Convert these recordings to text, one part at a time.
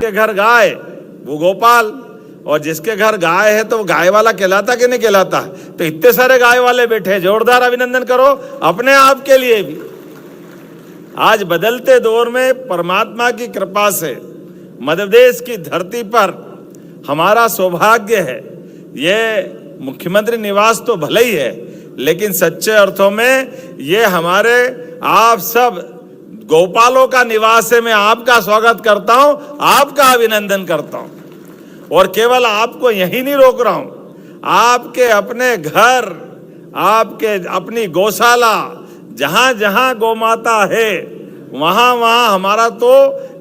के घर गाय वो गोपाल, और जिसके घर गाय है तो वो गाय वाला कहलाता कि नहीं कहलाता? तो इतने सारे गाय वाले बैठे, जोरदार अभिनंदन करो अपने आप के लिए भी। आज बदलते दौर में परमात्मा की कृपा से मध्य प्रदेश की धरती पर हमारा सौभाग्य है। ये मुख्यमंत्री निवास तो भले ही है, लेकिन सच्चे अर्थों में ये हमारे आप सब गोपालों का निवास है। मैं आपका स्वागत करता हूं, आपका अभिनंदन करता हूं, और केवल आपको यही नहीं रोक रहा हूं, आपके अपने घर, आपके अपनी गौशाला, जहां जहां गौमाता है वहां वहां हमारा तो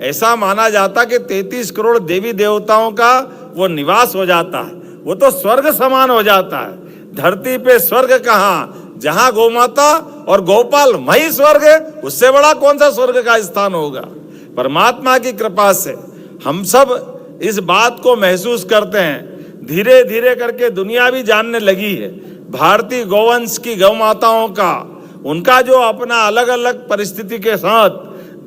ऐसा माना जाता कि 33 करोड़ देवी देवताओं का वो निवास हो जाता है। वो तो स्वर्ग समान हो जाता है। धरती पे स्वर्ग कहाँ, जहां गौमाता और गोपाल वही स्वर्ग है। उससे बड़ा कौन सा स्वर्ग का स्थान होगा? परमात्मा की कृपा से हम सब इस बात को महसूस करते हैं। धीरे धीरे करके दुनिया भी जानने लगी है भारतीय गौवंश की गौमाताओं का, उनका जो अपना अलग अलग परिस्थिति के साथ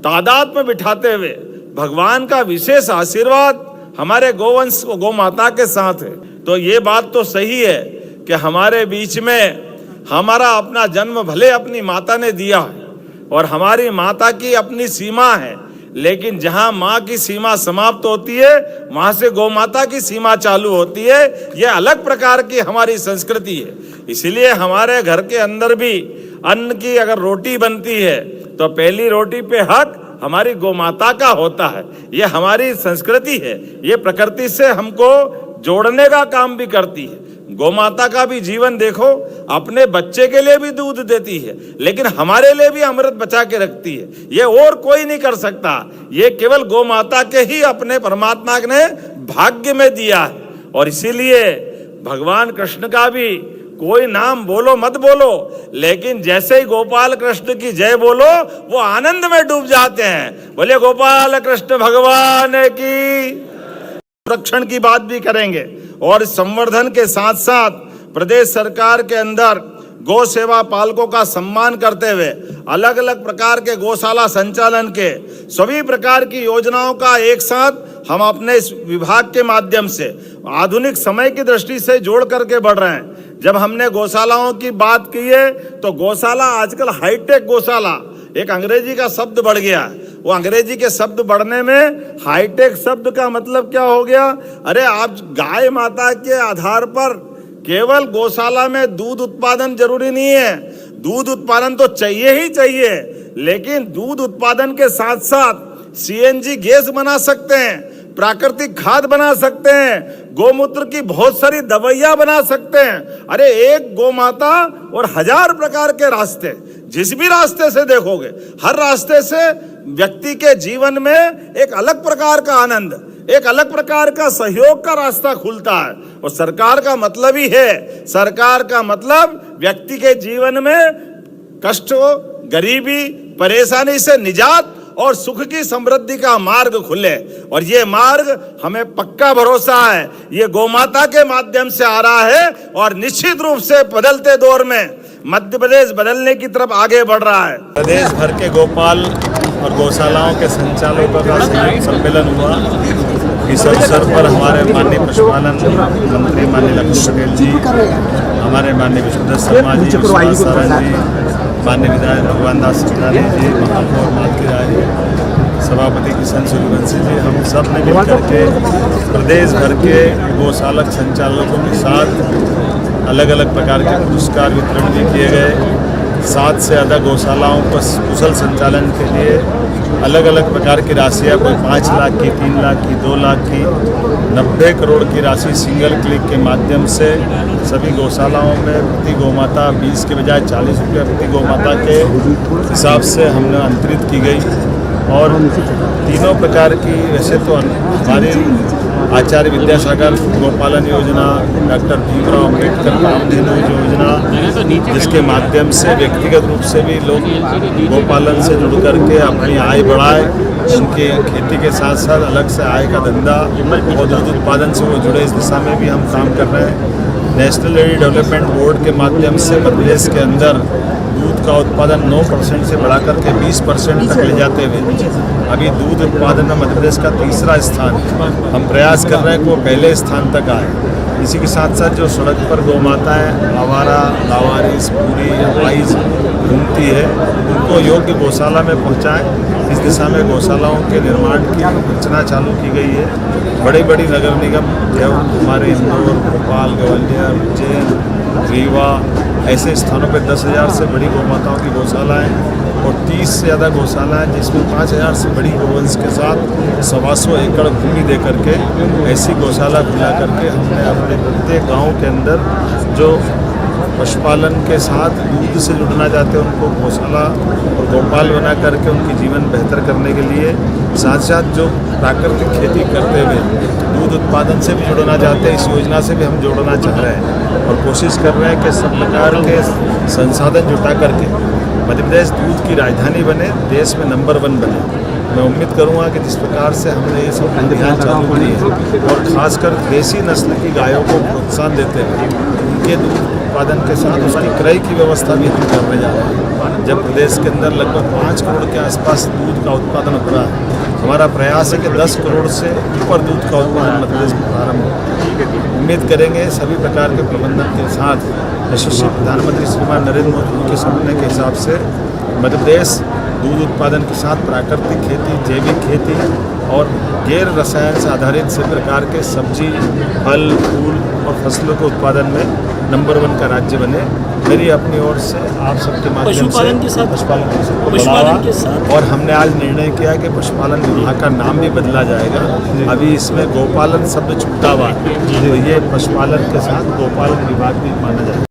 तादाद में बिठाते हुए भगवान का विशेष आशीर्वाद हमारे गौवंश को गौमाता के साथ है। तो ये बात तो सही है कि हमारे बीच में हमारा अपना जन्म भले अपनी माता ने दिया है और हमारी माता की अपनी सीमा है, लेकिन जहां माँ की सीमा समाप्त होती है वहां से गौमाता की सीमा चालू होती है। यह अलग प्रकार की हमारी संस्कृति है। इसलिए हमारे घर के अंदर भी अन्न की अगर रोटी बनती है तो पहली रोटी पे हक हमारी गौमाता का होता है। ये हमारी संस्कृति है। ये प्रकृति से हमको जोड़ने का काम भी करती है। गौमाता का भी जीवन देखो, अपने बच्चे के लिए भी दूध देती है, लेकिन हमारे लिए भी अमृत बचा के रखती है। ये और कोई नहीं कर सकता। ये केवल गौमाता के ही अपने परमात्मा ने भाग्य में दिया है। और इसीलिए भगवान कृष्ण का भी कोई नाम बोलो मत बोलो, लेकिन जैसे ही गोपाल कृष्ण की जय बोलो वो आनंद में डूब जाते हैं। बोले गोपाल कृष्ण भगवान की। संरक्षण की बात भी करेंगे और संवर्धन के साथ साथ प्रदेश सरकार के अंदर गौ सेवा पालकों का सम्मान करते हुए अलग अलग प्रकार के गौशाला संचालन के सभी प्रकार की योजनाओं का एक साथ हम अपने इस विभाग के माध्यम से आधुनिक समय की दृष्टि से जोड़ करके बढ़ रहे हैं। जब हमने गौशालाओं की बात की है तो गौशाला आजकल हाईटेक गौशाला, एक अंग्रेजी का शब्द बढ़ गया। वो अंग्रेजी के शब्द बढ़ने में हाईटेक शब्द का मतलब क्या हो गया? अरे आप गाय माता के आधार पर केवल गौशाला में दूध उत्पादन जरूरी नहीं है। दूध उत्पादन तो चाहिए ही चाहिए, लेकिन दूध उत्पादन के साथ साथ सीएनजी गैस बना सकते हैं, प्राकृतिक खाद बना सकते हैं, गोमूत्र की बहुत सारी दवाइयां बना सकते हैं। अरे एक गौमाता और 1000 प्रकार के रास्ते, जिस भी रास्ते से देखोगे हर रास्ते से व्यक्ति के जीवन में एक अलग प्रकार का आनंद, एक अलग प्रकार का सहयोग का रास्ता खुलता है। और सरकार का मतलब ही है, सरकार का मतलब व्यक्ति के जीवन में कष्ट, गरीबी, परेशानी से निजात और सुख की समृद्धि का मार्ग खुले। और ये मार्ग हमें पक्का भरोसा है ये गौमाता के माध्यम से आ रहा है। और निश्चित रूप से बदलते दौर में मध्य प्रदेश बदलने की तरफ आगे बढ़ रहा है। प्रदेश भर के गोपाल और गौशालाओं के संचालकों का संयुक्त सम्मेलन हुआ। इस अवसर पर हमारे माननीय पशुपालन मंत्री माननीय लखन पटेल जी, हमारे माननीय विष्णुदत्त शर्मा जी, सुभाष सारण जी, माननीय विधायक भगवान दास सिंघानी जी, महापौर मालती राय, सभापति किशन सूर्यवंशी जी, हम सब ने मिलकर के प्रदेश भर के गौशालक संचालकों के साथ अलग अलग प्रकार के पुरस्कार वितरण भी किए गए। 7 से ज़्यादा गौशालाओं को कुशल संचालन के लिए अलग अलग प्रकार की राशियाँ, कोई 5 लाख की, 3 लाख की, 2 लाख की, 90 करोड़ की राशि सिंगल क्लिक के माध्यम से सभी गौशालाओं में प्रति गौमाता 20 के बजाय 40 रुपये प्रति गौमाता के हिसाब से हमने अंतरित की गई। और तीनों प्रकार की, वैसे तो हमारी आचार्य विद्यासागर गोपालन योजना, डॉक्टर भीमराव अम्बेडकर कामधेनु योजना, जिसके माध्यम से व्यक्तिगत रूप से भी लोग गोपालन से जुड़ करके अपनी आय बढ़ाए, उनके खेती के साथ साथ अलग से आय का धंधा और दूध उत्पादन से वो जुड़े, इस दिशा में भी हम काम कर रहे हैं। नेशनल डेयरी डेवलपमेंट बोर्ड के माध्यम से मध्य प्रदेश के अंदर दूध का उत्पादन 9% से बढ़ाकर के 20% तक ले जाते हुए अभी दूध उत्पादन में मध्य प्रदेश का तीसरा स्थान है। हम प्रयास कर रहे हैं कि वो पहले स्थान तक आए। इसी के साथ साथ जो सड़क पर गौ माताएँ आवारा, लावारिस, पूरी या वाइज घूमती है, उनको योग्य गौशाला में पहुँचाएँ। इस दिशा में गौशालाओं के निर्माण की रचना चालू की गई है। बड़ी बड़ी नगर निगम जो हमारे इंदौर, भोपाल, ग्वालियर, उज्जैन, रीवा ऐसे स्थानों पे 10,000 से बड़ी गौ माताओं की गौशालाएँ और 30 से ज़्यादा गौशालाएँ जिसमें 5,000 से बड़ी गौवंश के साथ 125 एकड़ भूमि दे करके ऐसी गौशाला खुला करके हमने अपने प्रत्येक गाँव के अंदर जो पशुपालन के साथ दूध से जुड़ना चाहते हैं उनको गौशाला और गौपाल बना करके उनकी जीवन बेहतर करने के लिए, साथ साथ जो प्राकृतिक खेती करते हुए दूध उत्पादन से भी जुड़ना चाहते हैं, इस योजना से भी हम जोड़ना चाह रहे हैं और कोशिश कर रहे हैं कि सब प्रकार के संसाधन जुटा करके मध्य प्रदेश दूध की राजधानी बने, देश में नंबर 1 बने। मैं उम्मीद करूंगा कि जिस प्रकार से हमने ये सब अभियान चालू किए और ख़ासकर देसी नस्ल की गायों को प्रोत्साहन देते हुए उनके दूध उत्पादन के साथ उसकी क्रय की व्यवस्था भी हम करने जा रहे हैं। जब प्रदेश के अंदर लगभग 5 करोड़ के आसपास दूध का उत्पादन हो रहा है, हमारा प्रयास है कि 10 करोड़ से ऊपर दूध का उत्पादन मध्य प्रदेश में प्रारंभ हो। उम्मीद करेंगे सभी प्रकार के प्रबंधन के साथ यशस्वी प्रधानमंत्री श्रीमान नरेंद्र मोदी के सपने के हिसाब से मध्य प्रदेश दूध उत्पादन के साथ प्राकृतिक खेती, जैविक खेती और गैर रसायन से आधारित सभी प्रकार के सब्जी, फल, फूल और फसलों के उत्पादन में नंबर 1 का राज्य बने। मेरी अपनी ओर से आप सबके माध्यम से पशुपालन के साथ और हमने आज निर्णय किया कि पशुपालन विभाग का नाम भी बदला जाएगा। अभी इसमें गौपालन शब्द छूटा हुआ है, तो ये पशुपालन के साथ गौपालन विभाग भी माना जाएगा।